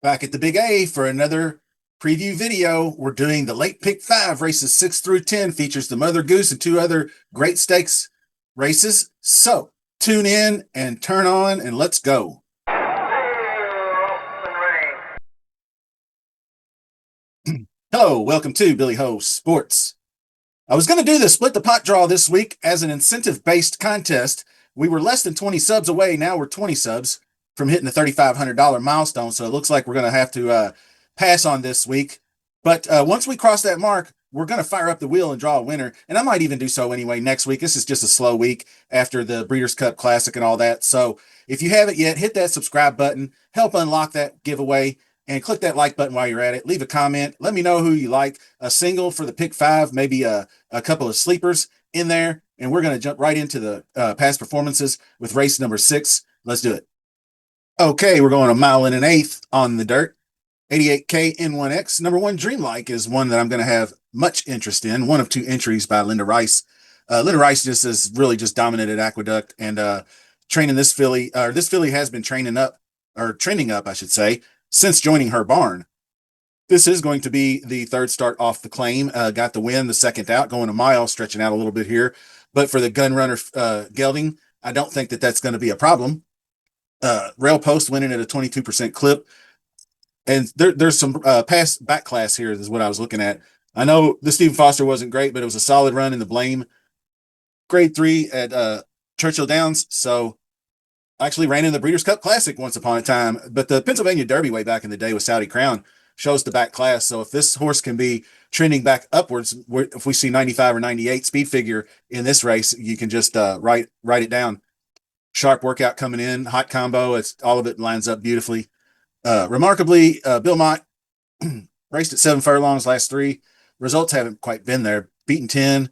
Back at the Big A for another preview video. We're doing the late pick five races 6 through 10, features the Mother Goose and two other great stakes races. So tune in and turn on and let's go. Hello, welcome to Billy Ho Sports. I was going to do the split the pot draw this week as an incentive based contest. We were less than 20 subs away. Now we're 20 subs from hitting the $3,500 milestone. So it looks like we're going to have to pass on this week. But once we cross that mark, we're going to fire up the wheel and draw a winner. And I might even do so anyway next week. This is just a slow week after the Breeders' Cup Classic and all that. So if you haven't yet, hit that subscribe button, help unlock that giveaway, and click that like button while you're at it. Leave a comment. Let me know who you like. A single for the pick five, maybe a couple of sleepers in there. And we're going to jump right into the past performances with race number 6. Let's do it. Okay, we're going a mile and an eighth on the dirt. 88K N1X. Number one, Dreamlike is one that I'm going to have much interest in. One of two entries by Linda Rice. Linda Rice just has really just dominated Aqueduct and training this filly. This filly has been training up, or trending up, I should say, since joining her barn. This is going to be the third start off the claim. Got the win the second out, going a mile, stretching out a little bit here. But for the gun runner gelding, I don't think that that's going to be a problem. Rail Post winning at a 22% clip. And there's some past back class here is what I was looking at. I know the Stephen Foster wasn't great, but it was a solid run in the Blame grade 3 at Churchill Downs. So I actually ran in the Breeders' Cup Classic once upon a time. But the Pennsylvania Derby way back in the day with Saudi Crown shows the back class. So if this horse can be trending back upwards, if we see 95 or 98 speed figure in this race, you can just write it down. Sharp workout coming in, hot combo. It's all of it lines up beautifully. Remarkably, Bill Mott raced at 7 furlongs last 3. Results haven't quite been there. Beaten 10,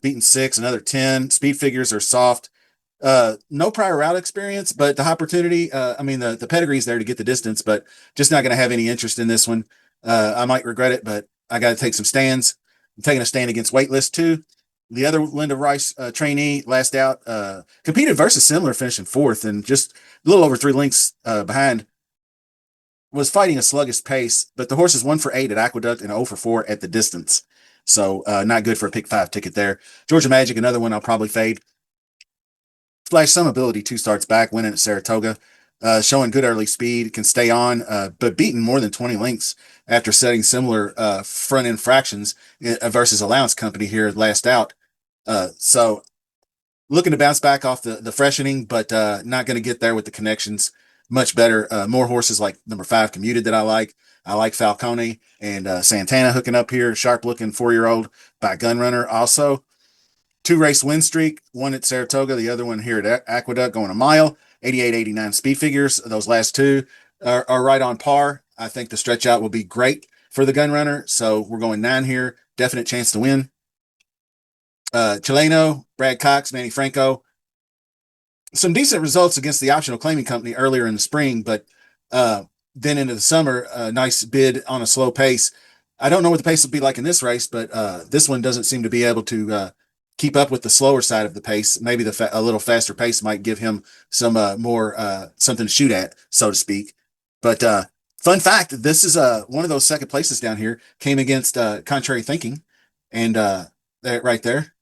beaten 6, another 10. Speed figures are soft. No prior route experience, but the opportunity, the pedigree's there to get the distance, but just not going to have any interest in this one. I might regret it, but I got to take some stands. I'm taking a stand against Waitlist too. The other Linda Rice trainee last out, competed versus similar, finishing 4th and just a little over 3 lengths behind. Was fighting a sluggish pace, but the horse is 1 for 8 at Aqueduct and 0 for 4 at the distance. So not good for a pick 5 ticket there. Georgia Magic, another one I'll probably fade. Flash some ability 2 starts back, winning at Saratoga, showing good early speed, can stay on, but beaten more than 20 lengths after setting similar front end fractions versus Allowance Company here last out. So looking to bounce back off the freshening, but not going to get there with the connections. Much better. More horses like number 5 Commuted that I like. I like Falcone and Santana hooking up here. Sharp looking 4-year-old by Gunrunner. Also, 2 race win streak. One at Saratoga, the other one here at Aqueduct going a mile. 88, 89 speed figures. Those last 2 are right on par. I think the stretch out will be great for the Gunrunner. So we're going 9 here. Definite chance to win. Chileno, Brad Cox, Manny Franco. Some decent results against the optional claiming company earlier in the spring, but then into the summer, a nice bid on a slow pace. I don't know what the pace will be like in this race, but this one doesn't seem to be able to keep up with the slower side of the pace. Maybe a little faster pace might give him some more something to shoot at, so to speak. But fun fact, this is one of those second places down here came against Contrary Thinking, and right there,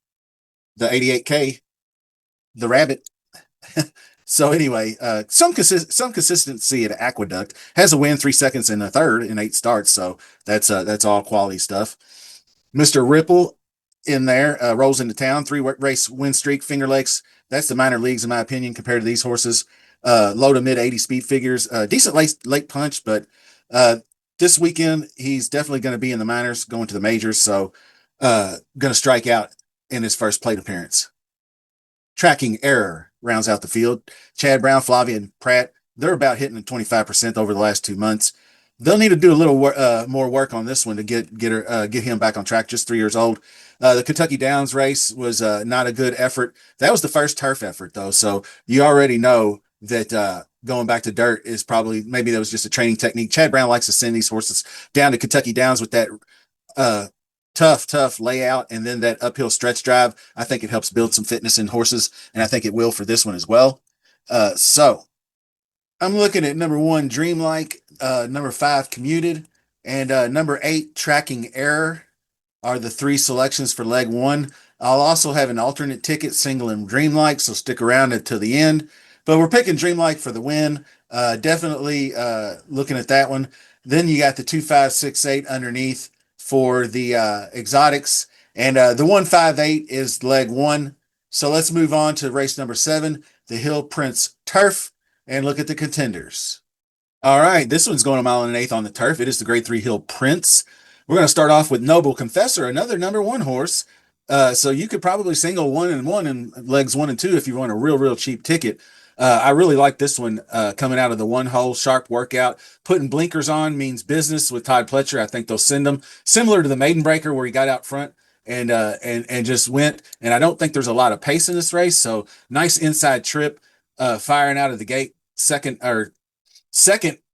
the 88K, the Rabbit. So anyway, some consistency at Aqueduct. Has a win 3 seconds in a third in 8 starts, so that's all quality stuff. Mr. Ripple in there rolls into town, 3 race win streak, Finger Lakes. That's the minor leagues in my opinion compared to these horses. Low to mid 80 speed figures, decent late punch, but this weekend he's definitely going to be in the minors, going to the majors. So going to strike out in his first plate appearance. Tracking Error rounds out the field. Chad Brown, Flavia, and Pratt, they're about hitting 25% over the last 2 months. They'll need to do a little more work on this one to get him back on track. Just 3 years old. The Kentucky Downs race was not a good effort. That was the first turf effort, though. So you already know that going back to dirt is probably, maybe that was just a training technique. Chad Brown likes to send these horses down to Kentucky Downs with that tough layout and then that uphill stretch drive. I think it helps build some fitness in horses, and I think it will for this one as well. So I'm looking at number 1, Dreamlike. number 5, Commuted, and number 8, Tracking Error are the three selections for leg one. I'll also have an alternate ticket, single and dreamlike, so stick around until the end. But we're picking dreamlike for the win. Definitely looking at that one. Then you got the 2568 underneath for the exotics, and the 158 is leg one. So let's move on to race number 7, the Hill Prince Turf, and look at the contenders. All right, this one's going a mile and an eighth on the turf. It is the Grade 3 Hill Prince. We're going to start off with Noble Confessor, another number one horse. So you could probably single one in legs 1 and 2 if you want a real cheap ticket. I really like this one coming out of the one hole sharp workout. Putting blinkers on means business with Todd Pletcher. I think they'll send him similar to the Maiden Breaker where he got out front and just went. And I don't think there's a lot of pace in this race. So nice inside trip, firing out of the gate, second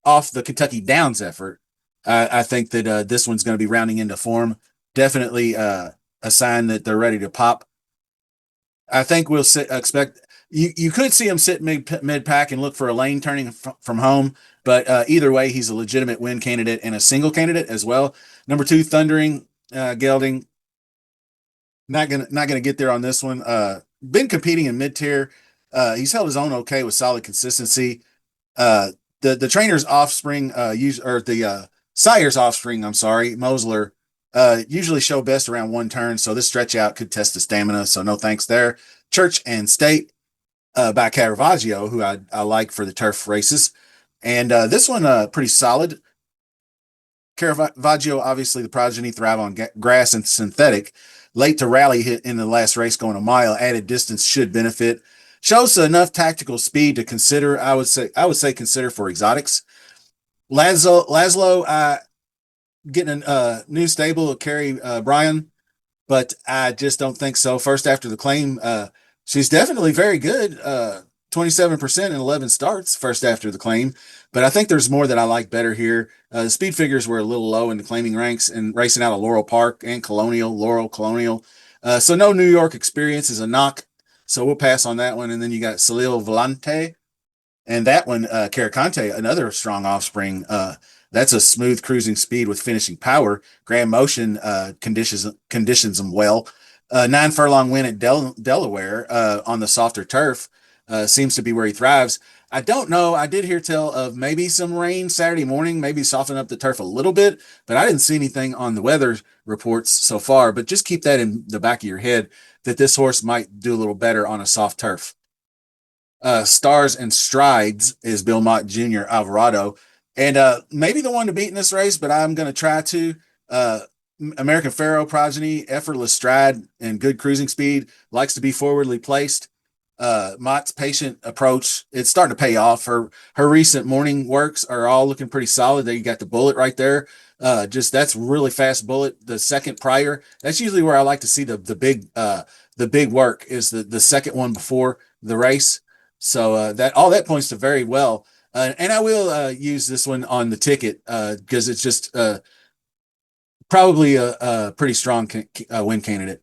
off the Kentucky Downs effort. I think that this one's going to be rounding into form. Definitely a sign that they're ready to pop. I think we'll expect you could see him sit mid pack and look for a lane turning from home, but either way, he's a legitimate win candidate and a single candidate as well. Number 2, Thundering Gelding, not gonna get there on this one. Been competing in mid tier. He's held his own okay with solid consistency. Uh, the trainer's offspring, or the sire's offspring, I'm sorry, Mosler, usually show best around one turn. So this stretch out could test the stamina. So no thanks there. Church and State by Caravaggio, who I like for the turf races. And this one, pretty solid. Caravaggio, obviously the progeny, thrive on grass and synthetic. Late to rally hit in the last race going a mile. Added distance should benefit. Shows enough tactical speed to consider. I would say consider for exotics. Laszlo, getting a new stable of Carrie Bryan, but I just don't think so. First after the claim, she's definitely very good. 27% in 11 starts first after the claim, but I think there's more that I like better here. The speed figures were a little low in the claiming ranks and racing out of Laurel Park and Laurel Colonial. So no New York experience is a knock. So we'll pass on that one. And then you got Salil Volante, and that one, Caracante, another strong offspring. That's a smooth cruising speed with finishing power. Grand motion conditions them well. 9 furlong win at Delaware on the softer turf seems to be where he thrives. I don't know. I did hear tell of maybe some rain Saturday morning, maybe soften up the turf a little bit, but I didn't see anything on the weather reports so far. But just keep that in the back of your head that this horse might do a little better on a soft turf. Stars and Strides is Bill Mott Jr. Alvarado, and maybe the one to beat in this race, but I'm going to try to. Uh, American Pharaoh progeny, effortless stride and good cruising speed, likes to be forwardly placed. Mott's patient approach, it's starting to pay off. Her recent morning works are all looking pretty solid. There you got the bullet right there. Just that's really fast bullet. The second prior, that's usually where I like to see the big work is the second one before the race. So that all that points to very well. And I will use this one on the ticket because it's just probably a pretty strong win candidate.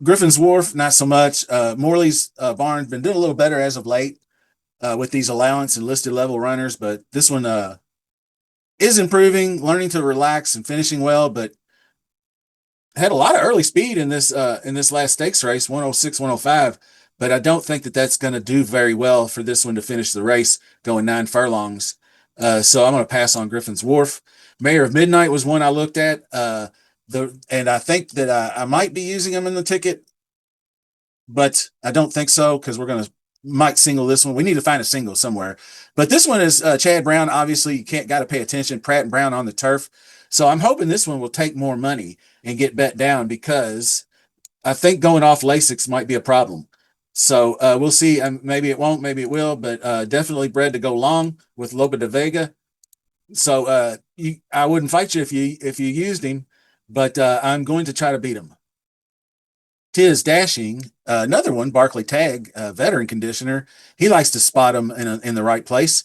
Griffin's Wharf, not so much. Morley's Barn been doing a little better as of late with these allowance and listed level runners, but this one is improving, learning to relax and finishing well, but had a lot of early speed in this last stakes race, 106, 105. But I don't think that that's going to do very well for this one to finish the race going 9 furlongs. So I'm going to pass on Griffin's Wharf. Mayor of Midnight was one I looked at. And I think that I might be using him in the ticket, but I don't think so because we're going to might single this one. We need to find a single somewhere. But this one is Chad Brown. Obviously, you can't got to pay attention. Pratt and Brown on the turf. So I'm hoping this one will take more money and get bet down because I think going off Lasix might be a problem. So we'll see. Maybe it won't, maybe it will, but definitely bred to go long with Loba de Vega. So I wouldn't fight you if you used him, but I'm going to try to beat him. Tiz Dashing, another one, Barkley Tag, veteran conditioner. He likes to spot him in the right place.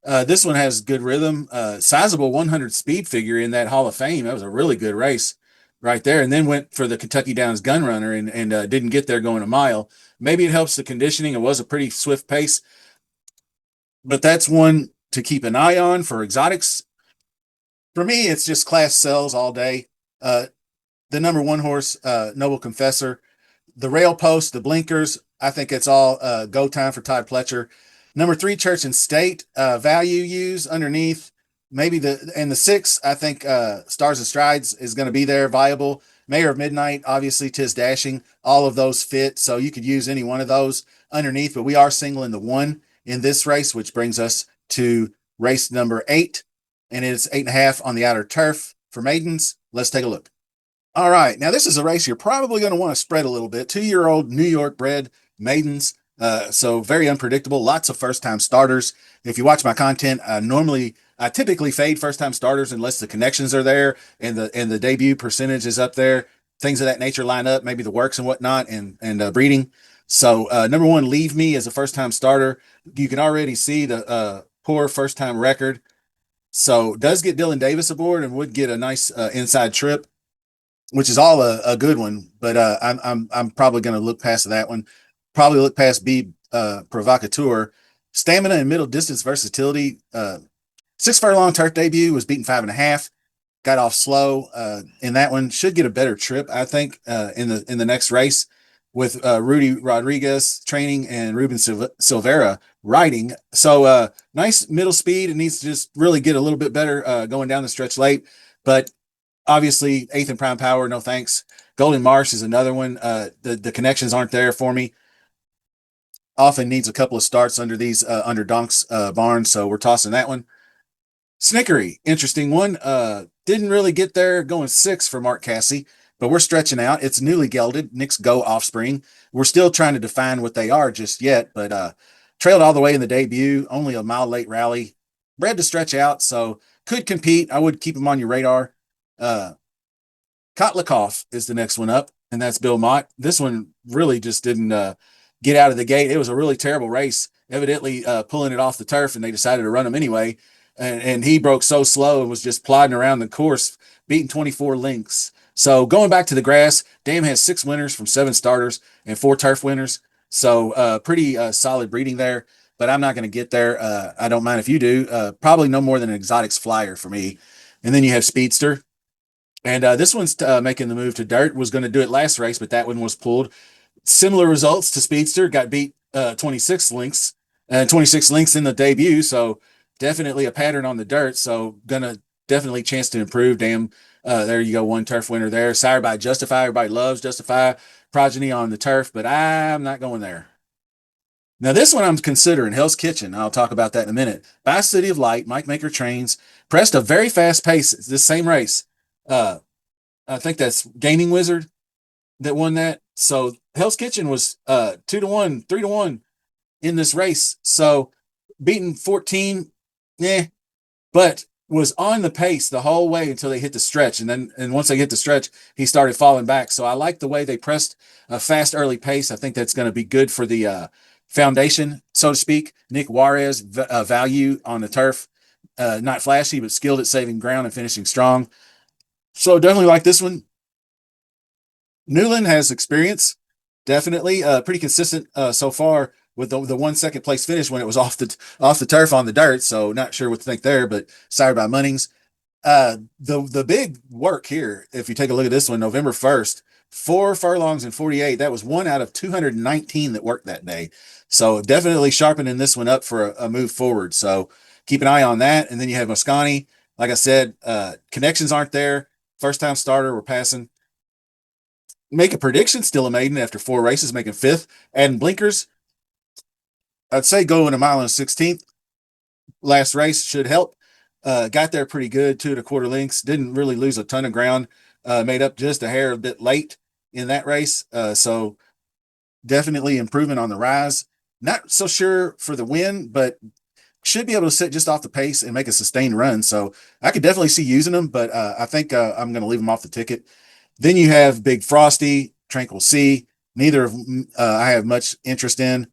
This one has good rhythm, sizable 100 speed figure in that Hall of Fame. That was a really good race right there. And then went for the Kentucky Downs gun runner and didn't get there going a mile. Maybe it helps the conditioning. It was a pretty swift pace, but that's one to keep an eye on for exotics, for me, it's just class sells all day. Uh, the number one horse, Noble Confessor, the rail post, the blinkers. I think it's all go time for Todd Pletcher. Number three, Church and State, value use underneath. Maybe the six, I think Stars and Strides is going to be there, viable. Mayor of Midnight, obviously, Tis Dashing. All of those fit. So you could use any one of those underneath, but we are singling the one in this race, which brings us to race number 8. And it's 8.5 on the outer turf for maidens. Let's take a look. All right. Now, this is a race you're probably going to want to spread a little bit. 2-year-old New York bred maidens. So very unpredictable. Lots of first time starters. If you watch my content, I typically fade first time starters unless the connections are there and the debut percentage is up there. Things of that nature line up, maybe the works and whatnot, and breeding. So number one, Leave Me as a first time starter. You can already see the poor first time record. So does get Dylan Davis aboard and would get a nice inside trip, which is all a good one. But I'm probably going to look past that one. Probably look past B Provocateur. Stamina and middle distance versatility. 6 furlong turf debut, was beaten 5.5. Got off slow in that one. Should get a better trip, I think, in the next race with Rudy Rodriguez training and Ruben Silvera riding. So nice middle speed. It needs to just really get a little bit better going down the stretch late. But obviously, eighth and prime power, no thanks. Golden Marsh is another one. The connections aren't there for me. Often needs a couple of starts under these under Donk's barns, so we're tossing that one. Snickery, interesting one. Didn't really get there, going 6 for Mark Cassie, but we're stretching out. It's newly gelded, Nick's Go offspring. We're still trying to define what they are just yet, but trailed all the way in the debut, only a mile late rally. Bred to stretch out, so could compete. I would keep him on your radar. Uh, Kotlikoff is the next one up, and that's Bill Mott. This one really just didn't get out of the gate. It was a really terrible race, evidently pulling it off the turf, and they decided to run him anyway. And he broke so slow and was just plodding around the course, beating 24 lengths. So going back to the grass, Dam has 6 winners from 7 starters and 4 turf winners. So pretty solid breeding there, but I'm not going to get there. I don't mind if you do. Probably no more than an exotics flyer for me. And then you have Speedster. And this one's making the move to dirt. Was going to do it last race, but that one was pulled. Similar results to Speedster. Got beat 26 lengths and 26 lengths in the debut. So definitely a pattern on the dirt. So gonna definitely chance to improve. Damn, there you go. One turf winner there. Sired by Justify. Everybody loves Justify. Progeny on the turf, but I'm not going there. Now, this one I'm considering Hell's Kitchen. I'll talk about that in a minute. By City of Light, Mike Maker trains, pressed a very fast pace this same race. Uh, I think that's Gaming Wizard that won that. So Hell's Kitchen was 2-1, 3-1 in this race. So beaten 14, but was on the pace the whole way until they hit the stretch. And once they hit the stretch, he started falling back. So I like the way they pressed a fast early pace. I think that's going to be good for the foundation, so to speak. Nick Juarez value on the turf. Not flashy, but skilled at saving ground and finishing strong. So definitely like this one. Newland has experience, definitely pretty consistent so far with the 1 second place finish when it was off the turf on the dirt. So not sure what to think there, but sired by Munnings. The big work here, if you take a look at this one, November 1st, 4 furlongs and 48. That was 1 out of 219 that worked that day. So definitely sharpening this one up for a move forward. So keep an eye on that. And then you have Mosconi. Like I said, connections aren't there. First time starter, we're passing. Make a prediction, still a maiden after 4 races, making 5th. Adding blinkers, I'd say go in a mile and 16th. Last race should help. Got there pretty good, 2 1/4 lengths. Didn't really lose a ton of ground. Made up just a hair a bit late in that race. So definitely improvement on the rise. Not so sure for the win, but should be able to sit just off the pace and make a sustained run. So I could definitely see using them, but I think I'm going to leave them off the ticket. Then you have Big Frosty, Tranquil Sea. Neither of I have much interest in.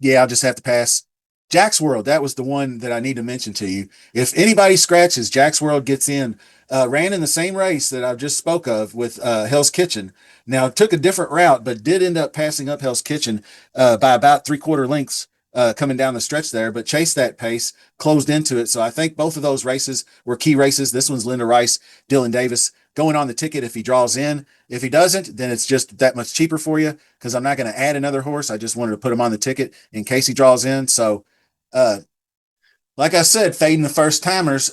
Yeah, I'll just have to pass. Jack's World, that was the one that I need to mention to you. If anybody scratches, Jack's World gets in. Ran in the same race that I just spoke of with Hell's Kitchen. Now, took a different route, but did end up passing up Hell's Kitchen by about 3/4 lengths coming down the stretch there, but chased that pace, closed into it. So I think both of those races were key races. This one's Linda Rice, Dylan Davis going on the ticket if he draws in. If he doesn't, then it's just that much cheaper for you because I'm not going to add another horse. I just wanted to put him on the ticket in case he draws in. So, uh, like I said, fading the first timers.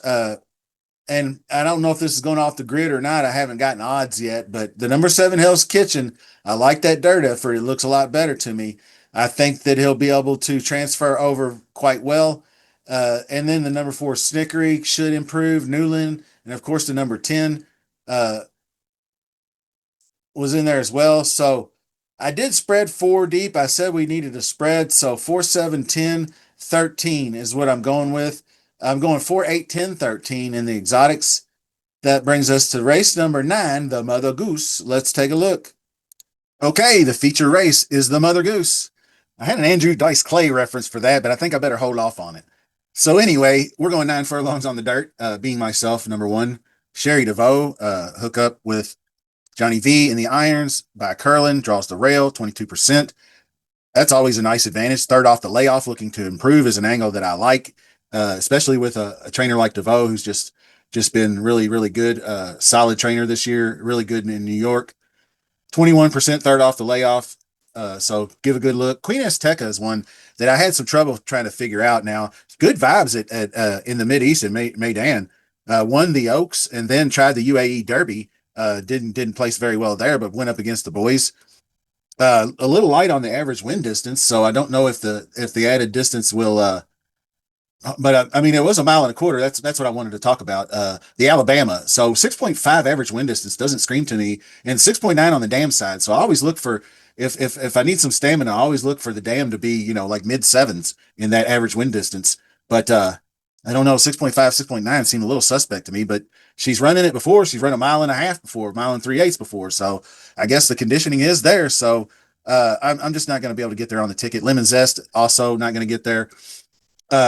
And I don't know if this is going off the grid or not. I haven't gotten odds yet, but the number seven Hell's Kitchen, I like that dirt effort. It looks a lot better to me. I think that he'll be able to transfer over quite well. And then the number four Snickery should improve. Newland, and of course the number 10 uh, was in there as well. So I did spread four deep. I said we needed a spread. So 4, 7, 10, 13 is what I'm going with. I'm going 4, 8, 10, 13 in the exotics. That brings us to race number 9, the Mother Goose. Let's take a look. Okay, the feature race is the Mother Goose. I had an Andrew Dice Clay reference for that, but I think I better hold off on it. So anyway, we're going 9 furlongs on the dirt. Being myself, number 1, Sherry DeVoe, hook up with Johnny V in the irons by Curlin, draws the rail, 22%. That's always a nice advantage. Third off the layoff, looking to improve is an angle that I like, especially with a trainer like DeVoe, who's just been really, really good. Solid trainer this year, really good in New York. 21% third off the layoff. So give a good look. Queen Azteca is one that I had some trouble trying to figure out. Now, good vibes at in the Mid East in Maidan. Won the Oaks and then tried the UAE Derby. Didn't place very well there, but went up against the boys. A little light on the average win distance, so I don't know if the added distance will but I mean, it was a mile and a quarter. That's what I wanted to talk about. The Alabama. So 6.5 average wind distance doesn't scream to me, and 6.9 on the dam side. So I always look for if I need some stamina, I always look for the dam to be like mid sevens in that average wind distance. But I don't know, 6.5, 6.9 seemed a little suspect to me. But she's running it before. She's run a mile and a half before, mile and 3/8 before. So I guess the conditioning is there. So I'm just not going to be able to get there on the ticket. Lemon Zest also not going to get there.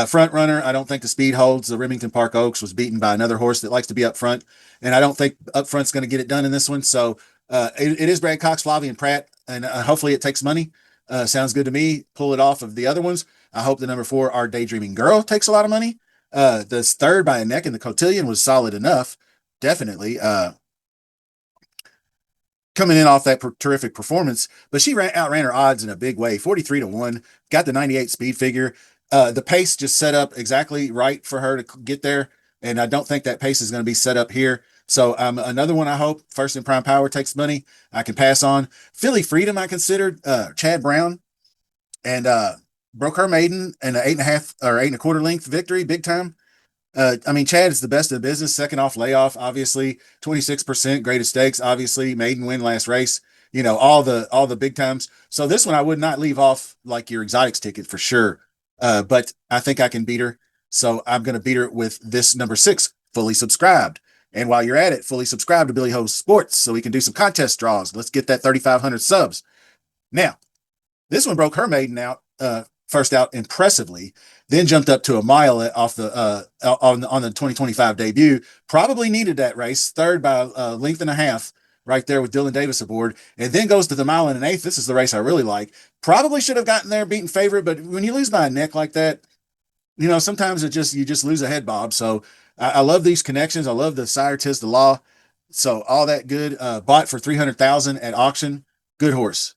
Front runner, I don't think the speed holds. The Remington Park Oaks was beaten by another horse that likes to be up front, and I don't think up front's going to get it done in this one. So it is Brad Cox, Flavian Pratt, and hopefully it takes money. Sounds good to me. Pull it off of the other ones. I hope the number 4, Our Daydreaming Girl, takes a lot of money. The third by a neck in the cotillion was solid enough, definitely. Coming in off that terrific performance, but she outran her odds in a big way, 43-1, got the 98 speed figure. The pace just set up exactly right for her to get there, and I don't think that pace is going to be set up here. So another one I hope, First in Prime Power, takes money. I can pass on. Philly Freedom I considered, Chad Brown, and broke her maiden in an 8.5 or 8.25 length victory, big time. I mean, Chad is the best in the business. Second off layoff, obviously, 26% greatest stakes, obviously, maiden win last race. All the big times. So this one I would not leave off like your exotics ticket for sure. But I think I can beat her. So I'm going to beat her with this number 6, fully subscribed. And while you're at it, fully subscribe to Billy Ho's Sports so we can do some contest draws. Let's get that 3,500 subs. Now, this one broke her maiden out first out impressively, then jumped up to a mile off the on the 2025 debut. Probably needed that race, third by a length and a half, right there with Dylan Davis aboard, and then goes to the mile and an eighth. This is the race I really like. Probably should have gotten there, beaten favorite, but when you lose by a neck like that, sometimes you just lose a head bob. So I love these connections. I love the sire tis the law. So all that good. Bought for 300,000 at auction. Good horse.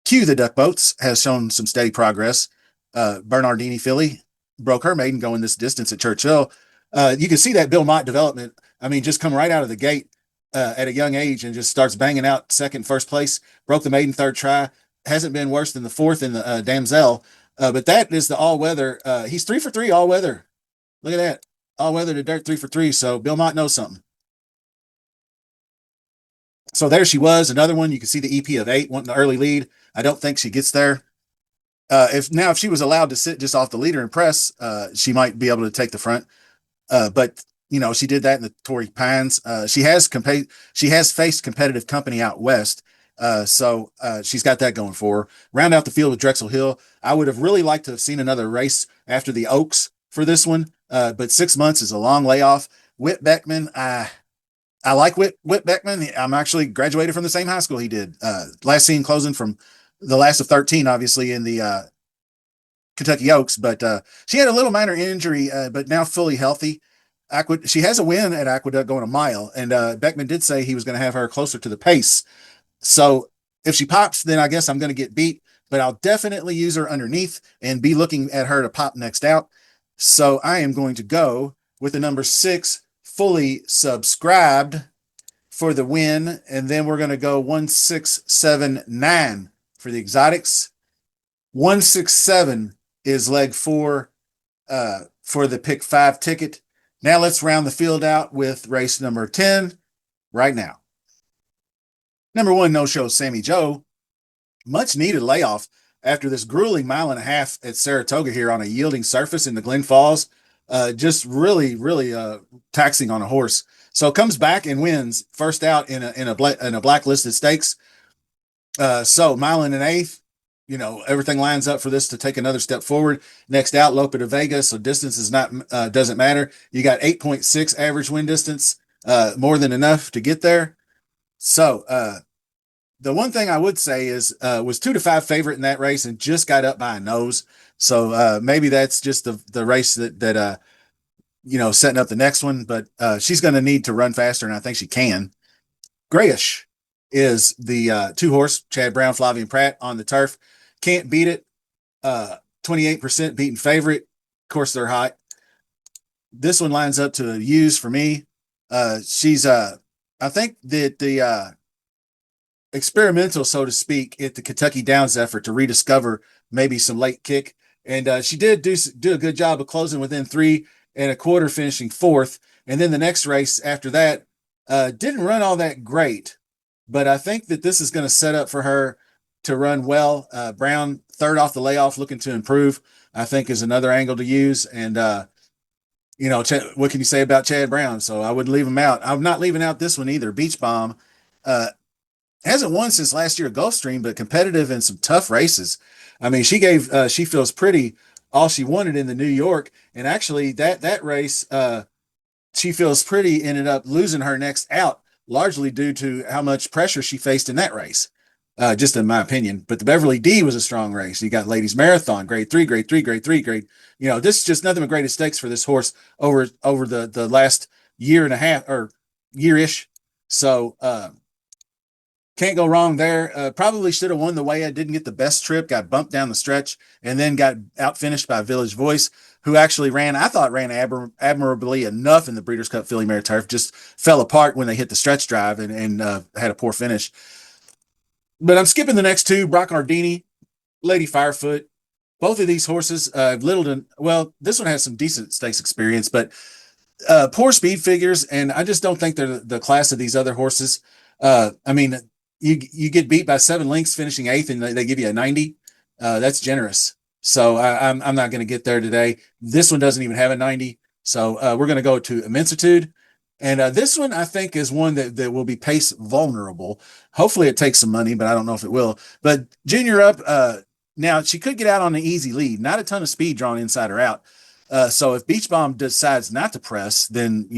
Q, the Duck Boats, has shown some steady progress. Bernardini filly broke her maiden going this distance at Churchill. You can see that Bill Mott development. I mean, just come right out of the gate at a young age and just starts banging out second, first place. Broke the maiden third try. Hasn't been worse than the fourth in the Damsel. But that is the all weather. He's 3 for 3 all weather. Look at that. All weather to dirt 3 for 3. So Bill Mott knows something. So there she was. Another one. You can see the EP of 8 wanting the early lead. I don't think she gets there. If she was allowed to sit just off the leader and press, she might be able to take the front. But she did that in the Torrey Pines. She has faced competitive company out west. So she's got that going for her. Round out the field with Drexel Hill. I would have really liked to have seen another race after the Oaks for this one. But 6 months is a long layoff. Whit Beckman, I like Whit Beckman. I'm actually graduated from the same high school he did. Last seen closing from the last of 13, obviously in the Kentucky Oaks, but she had a little minor injury, but now fully healthy. She has a win at Aqueduct going a mile, and Beckman did say he was going to have her closer to the pace. So if she pops, then I guess I'm going to get beat, but I'll definitely use her underneath and be looking at her to pop next out. So I am going to go with the number 6, fully subscribed for the win. And then we're going to go 1679 for the exotics. 167 is leg 4 for the pick 5 ticket. Now let's round the field out with race number 10 right now. Number 1, no show, Sammy Joe. Much needed layoff after this grueling mile and a half at Saratoga here on a yielding surface in the Glen Falls. Just really, really taxing on a horse. So comes back and wins first out in a blacklisted stakes. So mile and an eighth, everything lines up for this to take another step forward. Next out, Lope de Vega. So distance is not doesn't matter. You got 8.6 average win distance, more than enough to get there. So the one thing I would say is was 2-5 favorite in that race and just got up by a nose. So maybe that's just the race that setting up the next one. But she's going to need to run faster, and I think she can. Grayish is the 2-horse Chad Brown, Flavian Pratt on the turf. Can't beat it. 28% beaten favorite. Of course, they're hot. This one lines up to use for me. She's I think that the experimental, so to speak, at the Kentucky Downs effort to rediscover maybe some late kick. And she did do a good job of closing within 3 1/4, finishing 4th. And then the next race after that didn't run all that great. But I think that this is going to set up for her to run well. Brown, 3rd off the layoff, looking to improve, I think is another angle to use. And, what can you say about Chad Brown? So I wouldn't leave him out. I'm not leaving out this one either. Beach Bomb. Hasn't won since last year at Gulfstream, but competitive in some tough races. I mean, she feels pretty all she wanted in the New York, and actually that race, she feels pretty ended up losing her next out, largely due to how much pressure she faced in that race. Just in my opinion. But the Beverly D was a strong race. You got ladies marathon, grade 3, grade 3, grade 3, grade. This is just nothing but great stakes for this horse over the last year and a half or year-ish. So can't go wrong there. Probably should have won the way I didn't get the best trip, got bumped down the stretch, and then got out finished by Village Voice, who actually ran admirably enough in the Breeders' Cup Filly Mare Turf, just fell apart when they hit the stretch drive and had a poor finish. But I'm skipping the next 2, Brock Ardini, Lady Firefoot. Both of these horses, this one has some decent stakes experience, but poor speed figures, and I just don't think they're the class of these other horses. I mean, you get beat by 7 lengths, finishing 8th, and they give you a 90. That's generous. So I'm not going to get there today. This one doesn't even have a 90. So we're going to go to Immensitude. And this one, I think, is one that will be pace vulnerable. Hopefully it takes some money, but I don't know if it will. But Junior up, now she could get out on an easy lead. Not a ton of speed drawn inside or out. So if Beach Bomb decides not to press, then,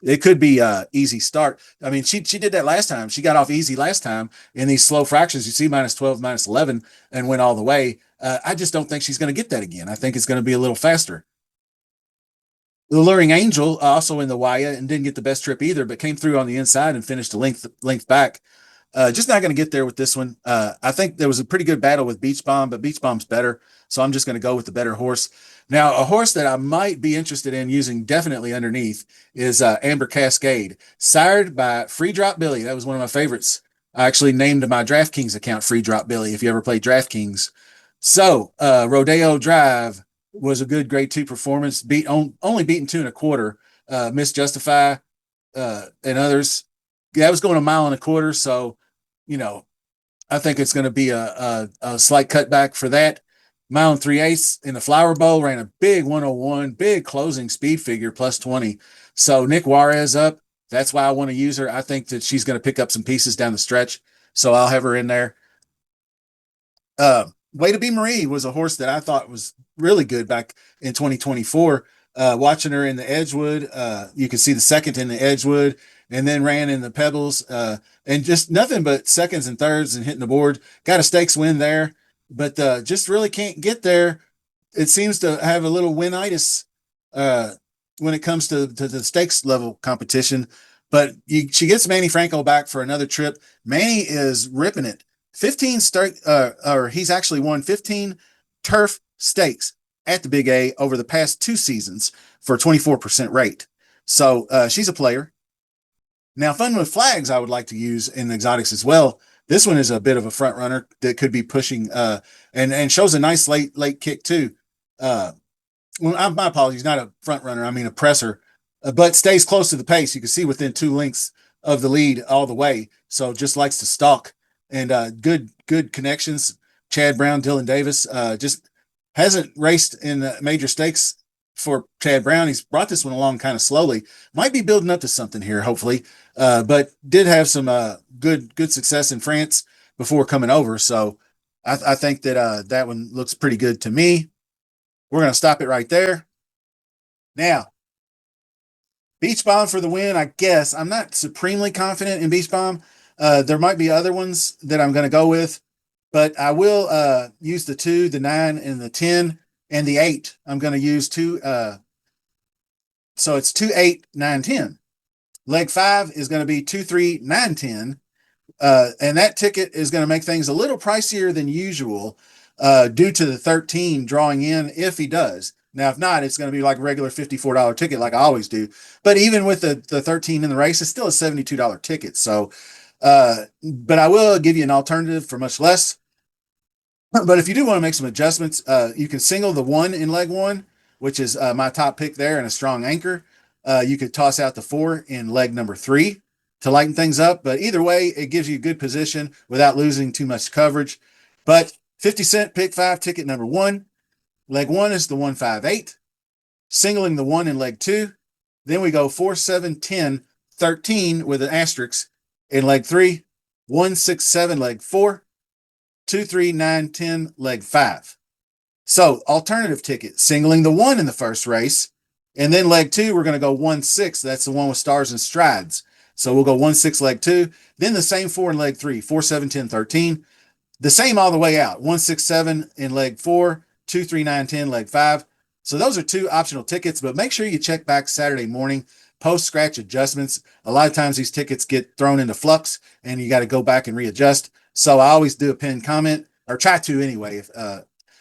it could be easy start. I mean, she did that last time. She got off easy last time in these slow fractions. You see -12, -11, and went all the way. I just don't think she's going to get that again. I think it's going to be a little faster. The Luring Angel, also in the Waya, and didn't get the best trip either, but came through on the inside and finished a length back. Just not going to get there with this one. I think there was a pretty good battle with Beach Bomb, but Beach Bomb's better. So I'm just going to go with the better horse. Now, a horse that I might be interested in using definitely underneath is Amber Cascade, sired by Free Drop Billy. That was one of my favorites. I actually named my DraftKings account Free Drop Billy if you ever played DraftKings. So, Rodeo Drive was a good grade 2 performance, only beaten 2 1/4. Miss Justify and others. Yeah, I was going a mile and a quarter, so I think it's going to be a slight cutback for that. Mile and 3/8 in the Flower Bowl, ran a big 101, big closing speed figure, +20. So Nick Juarez up. That's why I want to use her. I think that she's going to pick up some pieces down the stretch, so I'll have her in there. Way to Be Marie was a horse that I thought was really good back in 2024. Watching her in the Edgewood, you can see the second in the Edgewood, and then ran in the Pebbles, and just nothing but seconds and thirds and hitting the board. Got a stakes win there, but just really can't get there it seems to have a little winitis uh, when it comes to the stakes level competition. But she gets Manny Franco back for another trip. Manny is ripping it. 15 start, or he's actually won 15 turf stakes at the Big A over the past 2 seasons for a 24% rate. So she's a player. Now, Fun with Flags, I would like to use in exotics as well. This one is a bit of a front runner that could be pushing and shows a nice late kick too. Uh, well, my apologies, not a front runner. I mean a presser, but stays close to the pace. You can see within 2 lengths of the lead all the way. So just likes to stalk and good connections. Chad Brown, Dylan Davis, just hasn't raced in major stakes for Chad Brown. He's brought this one along kind of slowly. Might be building up to something here, hopefully. But did have some good success in France before coming over. So I think that that one looks pretty good to me. We're going to stop it right there. Now, Beach Bomb for the win, I guess. I'm not supremely confident in Beach Bomb. There might be other ones that I'm going to go with, but I will use the 2, the 9, and the 10, and the 8. I'm going to use 2. So it's 2, 8, 9, 10. Leg 5 is going to be 2, 3, 9, 10. And that ticket is going to make things a little pricier than usual due to the 13 drawing in if he does. Now, if not, it's going to be like a regular $54 ticket like I always do. But even with the 13 in the race, it's still a $72 ticket. So, but I will give you an alternative for much less. But if you do want to make some adjustments, you can single the 1 in leg 1, which is my top pick there and a strong anchor. You could toss out the 4 in leg number 3 to lighten things up. But either way, it gives you good position without losing too much coverage. But 50-cent pick 5 ticket number 1. Leg 1 is the 158. Singling the 1 in leg 2. Then we go 4, 7, 10, 13 with an asterisk in leg 3. 1, 6, 7, leg 4. 2, 3, 9, 10, leg 5. So alternative ticket, singling the 1 in the first race. And then leg 2, we're going to go 1, 6. That's the one with stars and strides. So we'll go 1, 6, leg 2. Then the same 4 in leg 3, 4, 7, 10, 13. The same all the way out, 1, 6, 7 in leg 4, 2, 3, 9, 10, leg 5. So those are 2 optional tickets, but make sure you check back Saturday morning, post scratch adjustments. A lot of times these tickets get thrown into flux and you got to go back and readjust. So I always do a pinned comment, or try to anyway.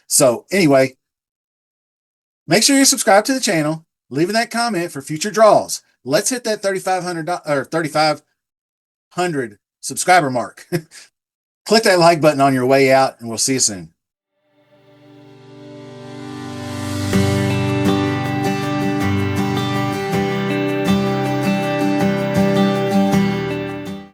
So anyway, make sure you subscribe to the channel, leaving that comment for future draws. Let's hit that 3,500 or 3,500 subscriber mark. Click that like button on your way out, and we'll see you soon.